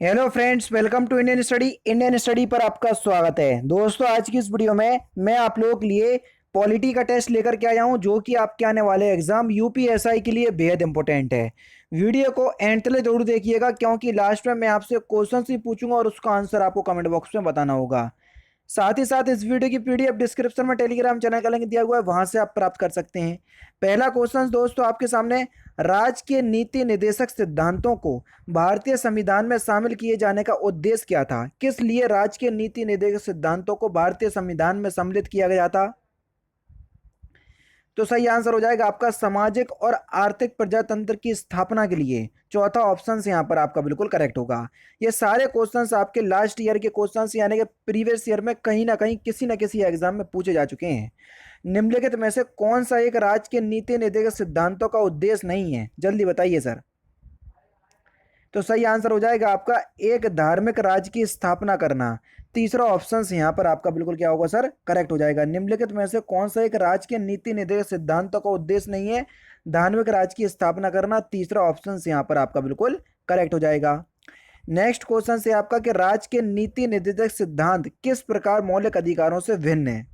Hello friends, welcome to Indian study पर आपका स्वागत है। दोस्तों, आज की इस वीडियो में मैं आप लोगों के लिए पॉलिटी का टेस्ट लेकर के आया हूं, जो कि आपके आने वाले एग्जाम यूपीएसआई के लिए बेहद इंपॉर्टेंट है। वीडियो को एंड तक जरूर देखिएगा, क्योंकि लास्ट में मैं आपसे क्वेश्चन ही पूछूंगा और उसका आंसर आपको कमेंट बॉक्स में बताना होगा। साथ ही साथ इस वीडियो की पीडीएफ डिस्क्रिप्शन में टेलीग्राम चैनल का लिंक दिया हुआ है, वहां से आप प्राप्त कर सकते हैं। पहला क्वेश्चन दोस्तों आपके सामने, राजकीय नीति निर्देशक सिद्धांतों को भारतीय संविधान में शामिल किए जाने का उद्देश्य क्या था? किस लिए राजकीय नीति निर्देशक सिद्धांतों को भारतीय संविधान में सम्मिलित किया गया था? तो सही आंसर हो जाएगा आपका सामाजिक और आर्थिक प्रजातंत्र की स्थापना के लिए। चौथा ऑप्शन यहाँ पर आपका बिल्कुल करेक्ट होगा। ये सारे क्वेश्चंस आपके लास्ट ईयर के क्वेश्चंस यानी कि प्रीवियस ईयर में कहीं ना कहीं किसी न किसी एग्जाम में पूछे जा चुके हैं। निम्नलिखित में से कौन सा एक राज्य के नीति निर्देशक सिद्धांतों का उद्देश्य नहीं है? जल्दी बताइए सर। तो सही आंसर हो जाएगा आपका एक धार्मिक राज्य की स्थापना करना। तीसरा ऑप्शन यहाँ पर आपका बिल्कुल क्या होगा सर? करेक्ट हो जाएगा। निम्नलिखित में से कौन सा एक राज्य के नीति निर्देशक सिद्धांतों का उद्देश्य नहीं है? धार्मिक राज्य की स्थापना करना। तीसरा ऑप्शन यहाँ पर आपका बिल्कुल करेक्ट हो जाएगा। नेक्स्ट क्वेश्चन से आपका कि राज्य के नीति निर्देशक सिद्धांत किस प्रकार मौलिक अधिकारों से भिन्न है?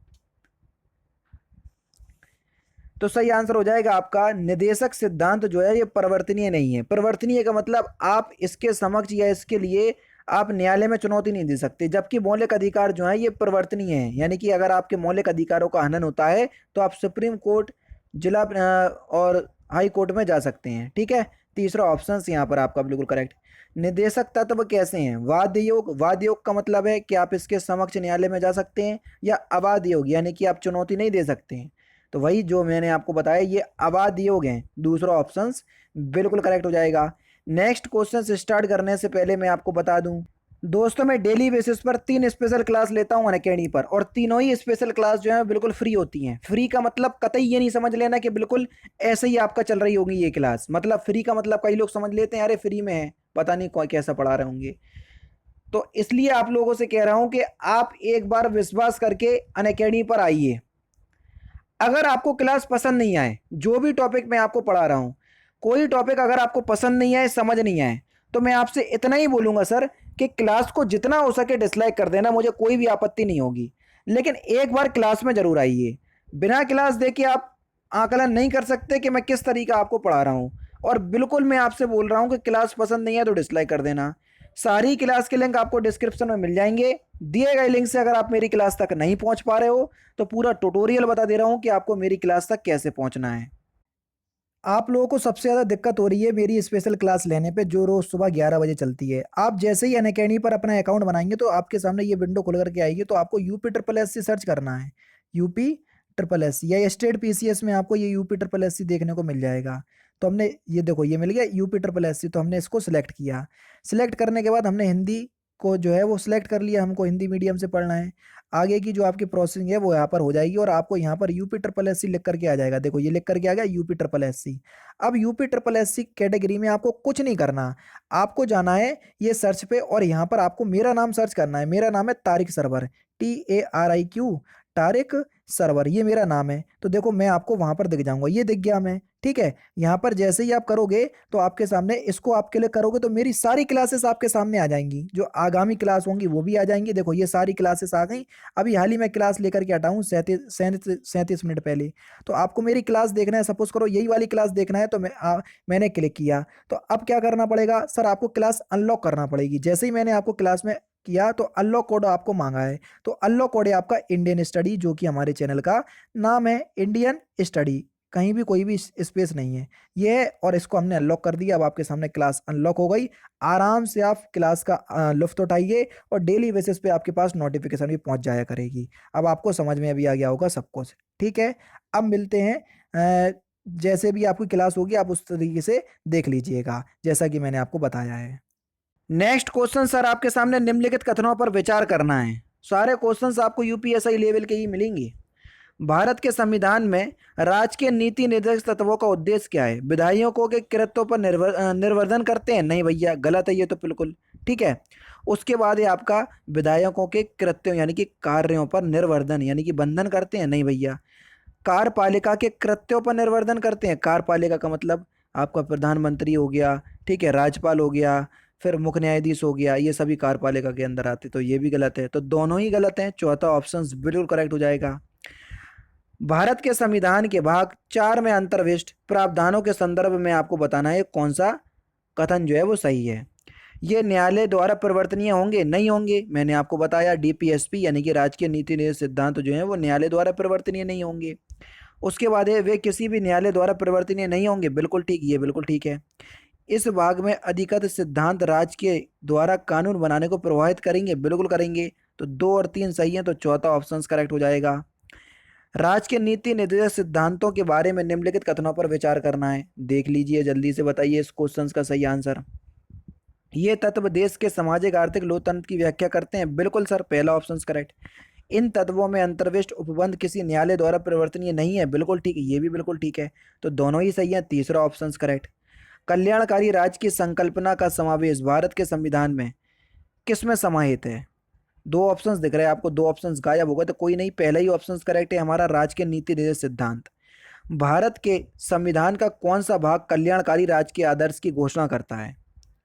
तो सही आंसर हो जाएगा आपका निदेशक सिद्धांत जो है ये परिवर्तनीय नहीं है। परिवर्तनीय का मतलब आप इसके समक्ष या इसके लिए आप न्यायालय में चुनौती नहीं दे सकते, जबकि मौलिक अधिकार जो है ये परिवर्तनीय है। यानी कि अगर आपके मौलिक अधिकारों का हनन होता है तो आप सुप्रीम कोर्ट, जिला और हाई कोर्ट में जा सकते हैं। ठीक है, तीसरा ऑप्शन यहाँ पर आपका बिल्कुल करेक्ट। निदेशक तत्व कैसे हैं? वाद्य योग। वाद्य योग का मतलब है कि आप इसके समक्ष न्यायालय में जा सकते हैं, या अवाद्य योग यानी कि आप चुनौती नहीं दे सकते हैं। तो वही जो मैंने आपको बताया ये अवाद्य योग हैं। दूसरा ऑप्शन बिल्कुल करेक्ट हो जाएगा। नेक्स्ट क्वेश्चन स्टार्ट करने से पहले मैं आपको बता दूं दोस्तों, मैं डेली बेसिस पर 3 स्पेशल क्लास लेता हूं अनअकैडमी पर, और तीनों ही स्पेशल क्लास जो है बिल्कुल फ्री होती हैं। फ्री का मतलब कतई ये नहीं समझ लेना कि बिल्कुल ऐसे ही आपका चल रही होगी ये क्लास। मतलब फ्री का मतलब कई लोग समझ लेते हैं अरे फ्री में है, पता नहीं कोई कैसा पढ़ा रहे होंगे। तो इसलिए आप लोगों से कह रहा हूं कि आप एक बार विश्वास करके अनअकैडमी पर आइए। अगर आपको क्लास पसंद नहीं आए, जो भी टॉपिक मैं आपको पढ़ा रहा हूं, कोई टॉपिक अगर आपको पसंद नहीं आए, समझ नहीं आए, तो मैं आपसे इतना ही बोलूंगा सर कि क्लास को जितना हो सके डिसलाइक कर देना, मुझे कोई भी आपत्ति नहीं होगी। लेकिन एक बार क्लास में जरूर आइए। बिना क्लास देखे आप आकलन नहीं कर सकते कि मैं किस तरीका आपको पढ़ा रहा हूं। और बिल्कुल मैं आपसे बोल रहा हूं कि क्लास पसंद नहीं है तो डिसलाइक कर देना। सारी क्लास के लिंक आपको डिस्क्रिप्शन में मिल जाएंगे। दिए गए लिंक से अगर आप मेरी क्लास तक नहीं पहुंच पा रहे हो तो पूरा ट्यूटोरियल बता दे रहा हूं कि आपको मेरी क्लास तक कैसे पहुंचना है। आप लोगों को सबसे ज़्यादा दिक्कत हो रही है मेरी स्पेशल क्लास लेने पे, जो रोज़ सुबह 11 बजे चलती है। आप जैसे ही अनअकैडमी पर अपना अकाउंट बनाएंगे तो आपके सामने ये विंडो खुल करके आएगी, तो आपको UP triple S C search करना है। यूपी ट्रिपल एस सी या स्टेट पीसीएस में आपको ये यूपी ट्रिपल एस सी देखने को मिल जाएगा। तो हमने ये देखो ये मिल गया यूपी ट्रिपल एस सी, तो हमने इसको सिलेक्ट किया। सिलेक्ट करने के बाद हमने हिंदी को जो है वो सिलेक्ट कर लिया, हमको हिंदी मीडियम से पढ़ना है। आगे की जो आपकी प्रोसेसिंग है वो यहाँ पर हो जाएगी, और आपको यहाँ पर यूपी ट्रिपल एस सी लिख करके आ जाएगा। देखो ये लिख करके आ गया यूपी ट्रिपल एस सी। अब UP triple S C category में आपको कुछ नहीं करना, आपको जाना है ये सर्च पे, और यहाँ पर आपको मेरा नाम सर्च करना है। मेरा नाम है तारिक सरवर, TARIQ, तारिक सरवर, ये मेरा नाम है। तो देखो मैं आपको वहां पर दिख जाऊंगा, ये दिख गया मैं। ठीक है, यहाँ पर जैसे ही आप करोगे तो आपके सामने इसको आप क्लिक करोगे तो मेरी सारी क्लासेस आपके सामने आ जाएंगी। जो आगामी क्लास होंगी वो भी आ जाएंगी। देखो ये सारी क्लासेस आ गई। अभी हाल ही में क्लास लेकर के हटा हूँ 37 मिनट पहले। तो आपको मेरी क्लास देखना है, सपोज करो यही वाली क्लास देखना है, तो मैंने क्लिक किया। तो अब क्या करना पड़ेगा सर? आपको क्लास अनलॉक करना पड़ेगी। जैसे ही मैंने आपको क्लास में किया तो अनलॉक कोड आपको मांगा है। तो अनलॉक कोड है आपका इंडियन स्टडी, जो कि हमारे चैनल का नाम है इंडियन स्टडी। कहीं भी कोई भी स्पेस नहीं है ये है, और इसको हमने अनलॉक कर दिया। अब आपके सामने क्लास अनलॉक हो गई। आराम से आप क्लास का लुफ्त उठाइए, और डेली बेसिस पे आपके पास नोटिफिकेशन भी पहुंच जाया करेगी। अब आपको समझ में अभी आ गया होगा सब कुछ। ठीक है, अब मिलते हैं। जैसे भी आपकी क्लास होगी आप उस तरीके से देख लीजिएगा, जैसा कि मैंने आपको बताया है। नेक्स्ट क्वेश्चन सर आपके सामने निम्नलिखित कथनों पर विचार करना है। सारे क्वेश्चंस आपको यूपीएसआई लेवल के ही मिलेंगे। भारत के संविधान में राजकीय नीति निर्देशक तत्वों का उद्देश्य क्या है? विधायकों के कृत्यों पर निर्वर्धन करते हैं? नहीं भैया, गलत है ये तो बिल्कुल। ठीक है, उसके बाद है आपका विधायकों के कृत्यों यानी कि कार्यों पर निर्वर्धन यानी कि बंधन करते हैं? नहीं भैया। कार्यपालिका के कृत्यों पर निर्वर्धन करते हैं? कार्यपालिका का मतलब आपका प्रधानमंत्री हो गया, ठीक है, राज्यपाल हो गया, फिर मुख्य न्यायाधीश हो गया, ये सभी कार्यपालिका के अंदर आते, तो ये भी गलत है, तो दोनों ही गलत हैं। चौथा ऑप्शन बिल्कुल करेक्ट हो जाएगा। भारत के संविधान के भाग 4 में अंतर्विष्ट प्रावधानों के संदर्भ में आपको बताना है कौन सा कथन जो है वो सही है। ये न्यायालय द्वारा परिवर्तनीय होंगे, नहीं होंगे। मैंने आपको बताया डीपीएसपी यानी कि राजकीय नीति निर्देश सिद्धांत जो है वो न्यायालय द्वारा परिवर्तनीय नहीं होंगे। उसके बाद है वे किसी भी न्यायालय द्वारा परिवर्तनीय नहीं होंगे, बिल्कुल ठीक, ये बिल्कुल ठीक है। इस भाग में अधिकृत सिद्धांत राज्य के द्वारा कानून बनाने को प्रभावित करेंगे, बिल्कुल करेंगे। तो 2 और 3 सही है, तो चौथा ऑप्शन करेक्ट हो जाएगा। राज्य के नीति निर्देशक सिद्धांतों के बारे में निम्नलिखित कथनों पर विचार करना है। देख लीजिए, जल्दी से बताइए इस क्वेश्चन का सही आंसर। ये तत्व देश के सामाजिक आर्थिक लोकतंत्र की व्याख्या करते हैं, बिल्कुल सर, पहला ऑप्शन करेक्ट। इन तत्वों में अंतर्विष्ट उपबंध किसी न्यायालय द्वारा परिवर्तनीय नहीं है, बिल्कुल ठीक है, ये भी बिल्कुल ठीक है, तो दोनों ही सही है, तीसरा ऑप्शन करेक्ट। कल्याणकारी राज्य की संकल्पना का समावेश भारत के संविधान में किसमें समाहित है? 2 ऑप्शंस दिख रहे हैं आपको, 2 ऑप्शंस गायब हो गए, तो कोई नहीं, पहला ही ऑप्शन करेक्ट है हमारा, राज्य के नीति निर्देश सिद्धांत। भारत के संविधान का कौन सा भाग कल्याणकारी राज्य के आदर्श की घोषणा करता है?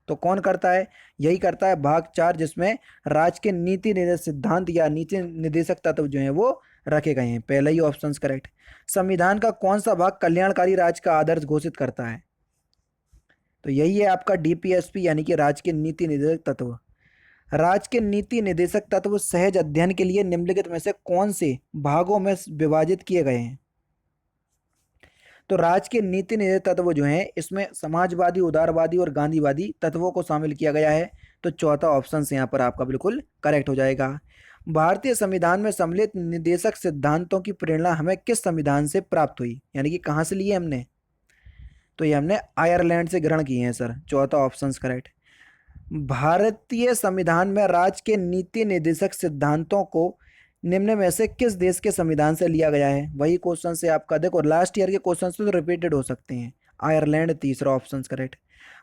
तो कौन करता है? यही करता है भाग 4, जिसमें राज्य के नीति निर्देश सिद्धांत या नीति निर्देशक तत्व जो है वो रखे गए हैं, पहला ही ऑप्शन करेक्ट। संविधान का कौन सा भाग कल्याणकारी राज्य का आदर्श घोषित करता है? तो यही है आपका डीपीएसपी यानी कि राज्य के नीति निर्देशक तत्व। राज्य के नीति निर्देशक तत्व सहज अध्ययन के लिए निम्नलिखित में से कौन से भागों में विभाजित किए गए हैं? तो राज्य के नीति निर्देशक तत्व जो हैं इसमें समाजवादी, उदारवादी और गांधीवादी तत्वों को शामिल किया गया है, तो चौथा ऑप्शन यहाँ पर आपका बिल्कुल करेक्ट हो जाएगा। भारतीय संविधान में सम्मिलित निर्देशक सिद्धांतों की प्रेरणा हमें किस संविधान से प्राप्त हुई, यानी कि कहाँ से लिए हमने? तो ये हमने आयरलैंड से ग्रहण किए हैं सर, चौथा ऑप्शन करेक्ट। भारतीय संविधान में राज्य के नीति निर्देशक सिद्धांतों को निम्न में से किस देश के संविधान से लिया गया है? वही क्वेश्चन से आपका देखो, लास्ट ईयर के क्वेश्चन तो रिपीटेड हो सकते हैं। आयरलैंड, तीसरा ऑप्शन करेक्ट।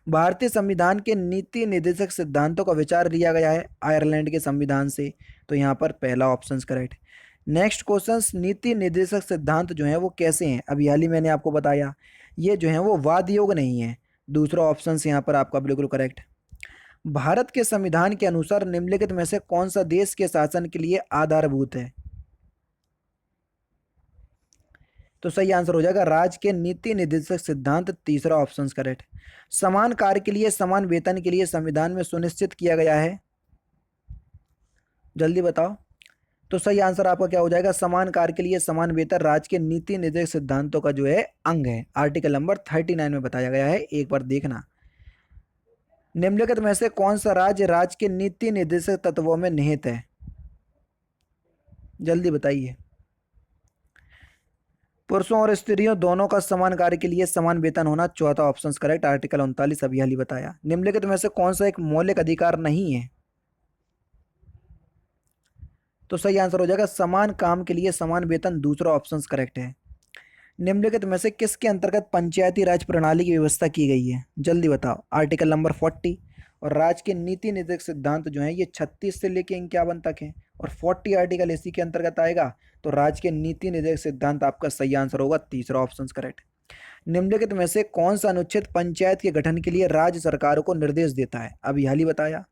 भारतीय संविधान के नीति निर्देशक सिद्धांतों का विचार लिया गया है आयरलैंड के संविधान से, तो यहाँ पर पहला ऑप्शन करेक्ट। नेक्स्ट क्वेश्चन, नीति निर्देशक सिद्धांत जो है वो कैसे हैं? अभी हाल ही मैंने आपको बताया, ये जो है वो वाद योग नहीं है, दूसरा ऑप्शन यहाँ पर आपका बिल्कुल करेक्ट। भारत के संविधान के अनुसार निम्नलिखित में से कौन सा देश के शासन के लिए आधारभूत है? तो सही आंसर हो जाएगा राज्य के नीति निर्देशक सिद्धांत, तीसरा ऑप्शन करेक्ट। समान कार्य के लिए समान वेतन के लिए संविधान में सुनिश्चित किया गया है, जल्दी बताओ। तो सही आंसर आपका क्या हो जाएगा? समान कार्य के लिए समान वेतन राज्य के नीति निर्देशक सिद्धांतों का जो है अंग है, आर्टिकल नंबर 39 में बताया गया है, एक बार देखना। निम्नलिखित में से कौन सा राज्य के नीति निर्देशक तत्वों में निहित है? जल्दी बताइए। पुरुषों और स्त्रियों दोनों का समान कार्य के लिए समान वेतन होना, चौथा ऑप्शन करेक्ट, आर्टिकल 39 अभी हाल ही बताया। निम्नलिखित में से कौन सा एक मौलिक अधिकार नहीं है? तो सही आंसर हो जाएगा समान काम के लिए समान वेतन, दूसरा ऑप्शन करेक्ट है। निम्नलिखित में से किसके अंतर्गत पंचायती राज प्रणाली की व्यवस्था की गई है? जल्दी बताओ। Article number 40। और राज्य के नीति निर्देशक सिद्धांत जो है ये 36 से लेके 51 तक है, और 40 आर्टिकल इसी के अंतर्गत आएगा, तो राज्य के नीति निर्देशक सिद्धांत आपका सही आंसर होगा, तीसरा ऑप्शन करेक्ट। निम्नलिखित में से कौन सा अनुच्छेद पंचायत के गठन के लिए राज्य सरकारों को निर्देश देता है? अभी हाल ही बताया,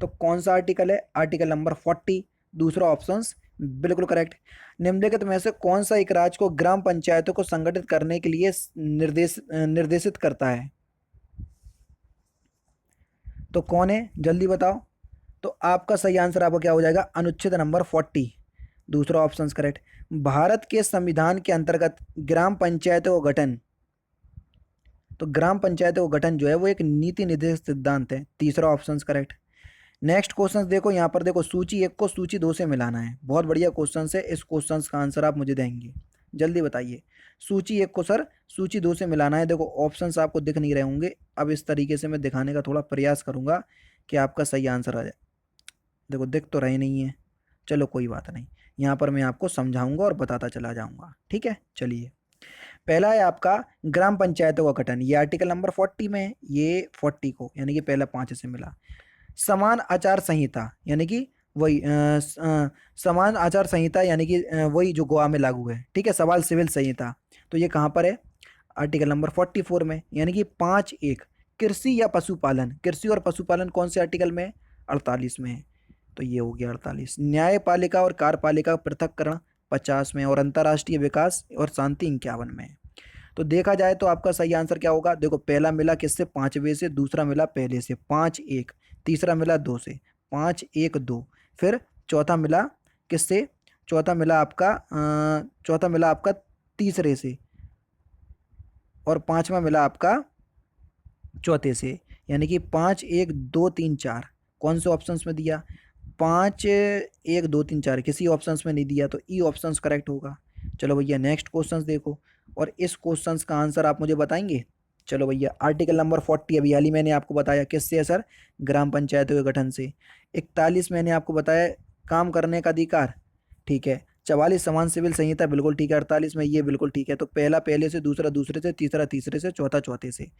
तो कौन सा आर्टिकल है? आर्टिकल नंबर 40, दूसरा ऑप्शन बिल्कुल करेक्ट। निम्नलिखित में से कौन सा एक राज्य को ग्राम पंचायतों को संगठित करने के लिए निर्देशित करता है? तो कौन है, जल्दी बताओ। तो आपका सही आंसर आपका क्या हो जाएगा? अनुच्छेद नंबर 40, दूसरा ऑप्शन करेक्ट। भारत के संविधान के अंतर्गत ग्राम पंचायतों का गठन, तो ग्राम पंचायतों का गठन जो है वो एक नीति निर्देशक सिद्धांत है, तीसरा ऑप्शन करेक्ट। नेक्स्ट क्वेश्चन देखो, यहाँ पर देखो, सूची 1 को सूची 2 से मिलाना है, बहुत बढ़िया क्वेश्चन है, इस क्वेश्चन का आंसर आप मुझे देंगे, जल्दी बताइए। सूची 1 को सर सूची 2 से मिलाना है। देखो ऑप्शंस आपको दिख नहीं रहे होंगे, अब इस तरीके से मैं दिखाने का थोड़ा प्रयास करूंगा कि आपका सही आंसर आ जाए। देखो दिख तो रहे नहीं है, चलो कोई बात नहीं, यहाँ पर मैं आपको समझाऊंगा और बताता चला जाऊंगा, ठीक है। चलिए, पहला है आपका ग्राम पंचायतों का गठन, ये आर्टिकल नंबर 40 में है, ये 40 को यानी कि पहला 5 से मिला। समान आचार संहिता यानी कि वही समान आचार संहिता यानी कि वही जो गोवा में लागू है, ठीक है। सवाल सिविल संहिता, तो ये कहाँ पर है? आर्टिकल नंबर 44 में, यानी कि 5(1), कृषि या पशुपालन, कृषि और पशुपालन कौन से आर्टिकल में है? 48 में है। तो ये हो गया 48। न्यायपालिका और कार्यपालिका पृथक्करण 50 में, और अंतर्राष्ट्रीय विकास और शांति 51 में है। तो देखा जाए तो आपका सही आंसर क्या होगा? देखो, पहला मिला किससे? 5वें से, दूसरा मिला पहले से 5-1, तीसरा मिला 2 से 5-1-2, फिर चौथा मिला किससे? चौथा मिला आपका तीसरे से, और पांचवा मिला आपका चौथे से, यानी कि 5-1-2-3-4। कौन से ऑप्शंस में दिया? 5-1-2-3-4 किसी ऑप्शंस में नहीं दिया, तो ई ऑप्शंस करेक्ट होगा। चलो भैया नेक्स्ट क्वेश्चंस देखो, और इस क्वेश्चंस का आंसर आप मुझे बताएंगे। चलो भैया, आर्टिकल नंबर 40 अभी हाल ही मैंने आपको बताया किससे है सर? ग्राम पंचायतों के गठन से। 41 मैंने आपको बताया काम करने का अधिकार, ठीक है। 44 समान सिविल संहिता, बिल्कुल ठीक है। 48 में ये बिल्कुल ठीक है। तो पहला पहले से, दूसरा दूसरे से, तीसरा तीसरे से, चौथा चौथे से।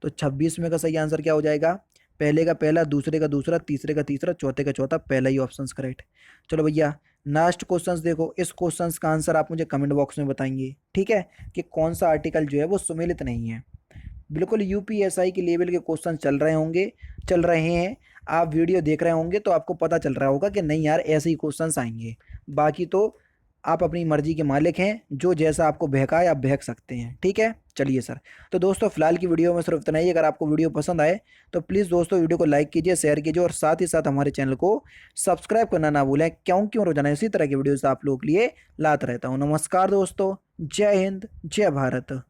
तो 26 में का सही आंसर क्या हो जाएगा? पहले का पहला, दूसरे का दूसरा, तीसरे का तीसरा, चौथे का चौथा, पहला ही ऑप्शन करेक्ट। चलो भैया लास्ट क्वेश्चंस देखो, इस क्वेश्चंस का आंसर आप मुझे कमेंट बॉक्स में बताएंगे, ठीक है, कि कौन सा आर्टिकल जो है वो सुमेलित नहीं है। बिल्कुल यूपीएसआई के लेवल के क्वेश्चन चल रहे होंगे, चल रहे हैं। आप वीडियो देख रहे होंगे तो आपको पता चल रहा होगा कि नहीं यार ऐसे ही क्वेश्चंस आएंगे। बाकी तो आप अपनी मर्जी के मालिक हैं, जो जैसा आपको बहकाए आप बहक सकते हैं, ठीक है। चलिए सर, तो दोस्तों फिलहाल की वीडियो में सिर्फ इतना ही। अगर आपको वीडियो पसंद आए तो प्लीज़ दोस्तों वीडियो को लाइक कीजिए, शेयर कीजिए, और साथ ही साथ हमारे चैनल को सब्सक्राइब करना ना भूलें, क्योंकि रोजाना इसी तरह की वीडियोस आप लोगों के लिए लाता रहता हूँ। नमस्कार दोस्तों, जय हिंद, जय भारत।